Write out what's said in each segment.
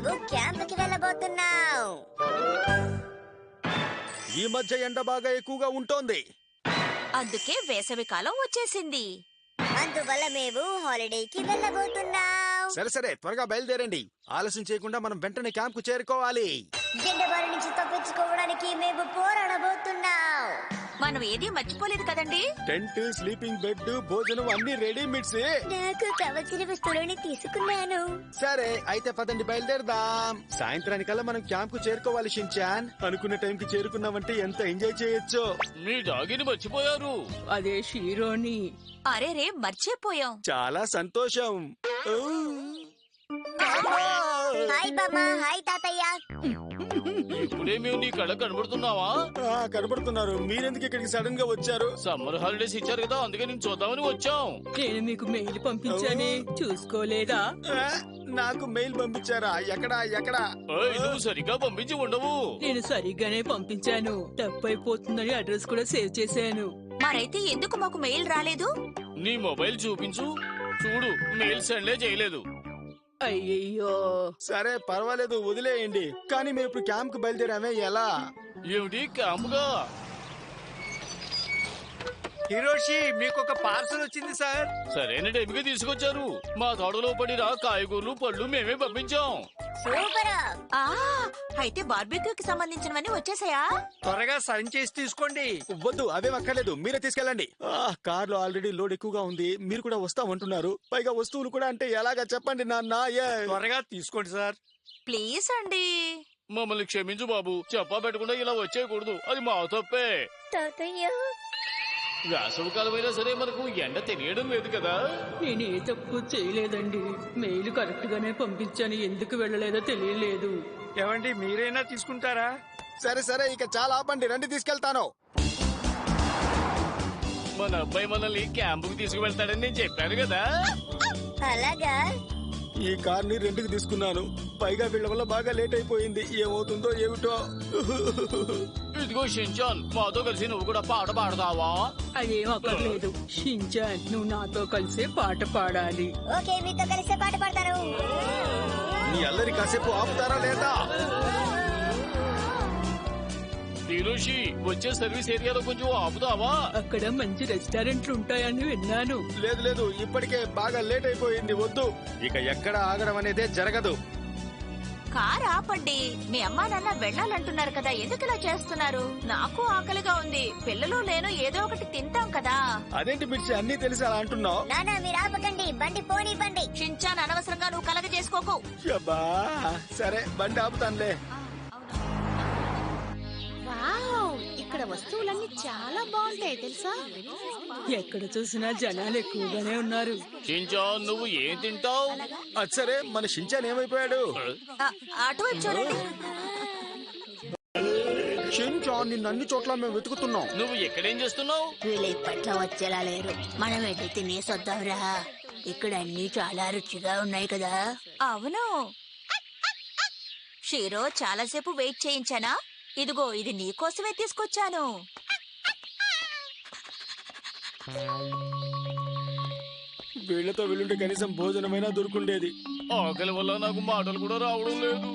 మేము క్యాంపుకి వెళ్ళబోతున్నాం. ఈ మధ్య ఎండ బాగా ఎక్కువగా ఉంటోంది, అందుకే వేసవి కాలం వచ్చేసింది. అందువల్ల మేము హాలిడేకి వెళ్ళబోతున్నాం. సరే సరే త్వరగా బయలుదేరండి. ఆలస్యం చేయకుండా మనం వెంటనే క్యాంప్ కు చేరుకోవాలి. జెండబారి నుంచి తప్పించుకోవడానికి మేము పోరాడబోతున్నాం. మనం ఏదీ మర్చిపోలేదు కదండి. టెంట్, స్లీపింగ్ బెడ్, భోజనం అన్ని రెడీ మిట్స్. నాకు కావలసిన వస్తువులని తీసుకున్నాను. సరే అయితే పదండి బయలుదేరదాం. సాయంత్రానికల్లా మనం క్యాంప్ కు చేరుకోవాలి షిన్చాన్. అనుకున్న టైం కి చేరుకున్నామంటే ఎంత ఎంజాయ్ చేయొచ్చు. మీ డాగిని మర్చిపోయారు. అదే షీరోని. అరే రే మర్చిపోయాం. చాలా సంతోషం. హాయ్ బామ్మ, హాయ్ తాతయ్య. ఇప్పుడే మేము నీ కళ్ళ కనబడుతున్నావా? కనబడుతున్నారు. మీరెందుకు ఇక్కడికి సడన్ గా వచ్చారు? సమ్మర్ హాలిడేస్ ఇచ్చారు కదా, అందుకే నేను చూద్దామని వచ్చాం. నేను మీకు మెయిల్ పంపించానే, చూసుకోలేదా? నాకు మెయిల్ పంపించారా? ఎక్కడా ఎక్కడా? నువ్వు సరిగ్గా పంపించి ఉండవు. నేను సరిగ్గానే పంపించాను. తప్పైపోతుందని అడ్రస్ కూడా సేవ్ చేశాను. మరైతే ఎందుకు మాకు మెయిల్ రాలేదు? నీ మొబైల్ చూపించు. చూడు, మెయిల్ సెండ్లే చేయలేదు. అయ్యయ్యో. సరే పర్వాలేదు, వదిలేయండి. కానీ మేము ఇప్పుడు క్యాంప్ కు బయలుదేరామే, ఎలా? ఏమిటి క్యాంపుగా? హిరోషి, మీకు ఒక పార్సల్ వచ్చింది సార్. సరైన టైంకి తీసుకొచ్చారు. మా తోటలో పడిన కాయగూరలు, పళ్ళు మేమే పంపించాం. సూపర్. ఆ అయితే బార్బిక్యూకి సంబంధించినవన్నీ వచ్చేసాయా? త్వరగా సైన్ చేసి తీసుకోండి. వద్దు, అవేం అక్కర్లేదు, మీరే తీసుకెళ్ళండి. కార్ లో ఆల్రెడీ లోడ్ ఎక్కువగా ఉంది. మీరు కూడా వస్తామంటున్నారు. పైగా వస్తువులు కూడా అంటే ఎలాగా చెప్పండి నాన్న. త్వరగా తీసుకోండి సార్. ప్లీజ్ అండి. మమ్మల్ని క్షమించు బాబు. చెప్పా పెట్టకుండా ఇలా వచ్చేయకూడదు. అది మా తప్పే. తాతయ్య, వేసవి కాలమైనా సరే మనకు ఎండ తెలియడం లేదు కదా. నేను ఏ తప్పు చేయలేదండి. మెయిల్ కరెక్ట్ గానే పంపించాను. ఎందుకు వెళ్ళలేదో తెలియలేదు. ఏమండి, మీరైనా తీసుకుంటారా? సరే సరే ఇక చాలా ఆపండి, రండి తీసుకెళ్తాను. మన అబ్బాయి మనల్ని క్యాంపుకి తీసుకువెళ్తాడని నేను చెప్పాను కదా. అలాగా? ఈ కార్ ని రెండుకి తీసుకున్నాను. పైగా వీళ్ళ వల్ల బాగా లేట్ అయిపోయింది. ఏమవుతుందో ఏమిటో. ఇదిగో షిన్చాన్, మాతో కలిసి నువ్వు కూడా పాట పాడతావా? అదేం అక్కర్లేదు షించాన్, నువ్వు నాతో కలిసే పాట పాడాలి. ఓకే, మీతో కలిసి పాట పాడతాను. మీ అల్లరి కాసేపు ఆపుతారా లేదా? హిరోషి, వచ్చే సర్వీస్ ఏరియాలో కొంచెం ఆపుతావా? అక్కడ మంచి రెస్టారెంట్లు ఉంటాయని విన్నాను. లేదు లేదు, ఇప్పటికే బాగా లేట్ అయిపోయింది. వద్దు, ఇక ఎక్కడ ఆగడం అనేదే జరగదు. కార్ ఆపండి. మీ అమ్మా నాన్న వెళ్ళాలంటున్నారు కదా, ఎందుకు ఇలా చేస్తున్నారు? నాకు ఆకలిగా ఉంది. పిల్లలు నేను ఏదో ఒకటి తింటాం కదా. అదేంటి మిర్చి, అన్ని తెలిసి అలా అంటున్నావు? నానా, మీరు ఆపకండి, బండి పోనివ్వండి. షిన్చాన్, అనవసరంగా నువ్వు కలగ చేసుకోకు. అబ్బా, సరే బండి ఆపుతానులే. ఇక్కడ వస్తువులన్నీ చాలా బాగుంటాయి తెలుసా? ఎక్కడ చూసినా జనాలు ఎక్కువగానే ఉన్నారు. షిన్చాన్, నువ్వు ఏం తింటావు? అది సరే, మన షించాన్ ఏమైపోయాడు? అటువైపు చూడండి. షించాన్, నిన్ను అన్ని చోట్ల మేము వెతుకుతున్నాం. నువ్వు ఎక్కడేం చేస్తున్నావు? వీళ్ళు ఇప్పట్లో వచ్చేలా లేరు. మనం వెళ్ళి తినేసొద్దాంరా. ఇక్కడ అన్ని చాలా రుచిగా ఉన్నాయి కదా. అవును. షీరో, చాలాసేపు వెయిట్ చేయించానా? ఇదిగో, ఇది నీకోసమే తీసుకొచ్చాను. వీళ్లతో వెళ్ళుంటే కనీసం భోజనమైనా దొరుకుండేది. ఆకలి వల్ల నాకు మాటలు కూడా రావడం లేదు.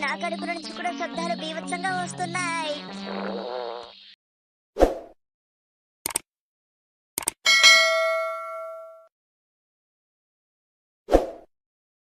నా కడుపు నుంచి కూడా శబ్దాలు బీభత్సంగా వస్తున్నాయి.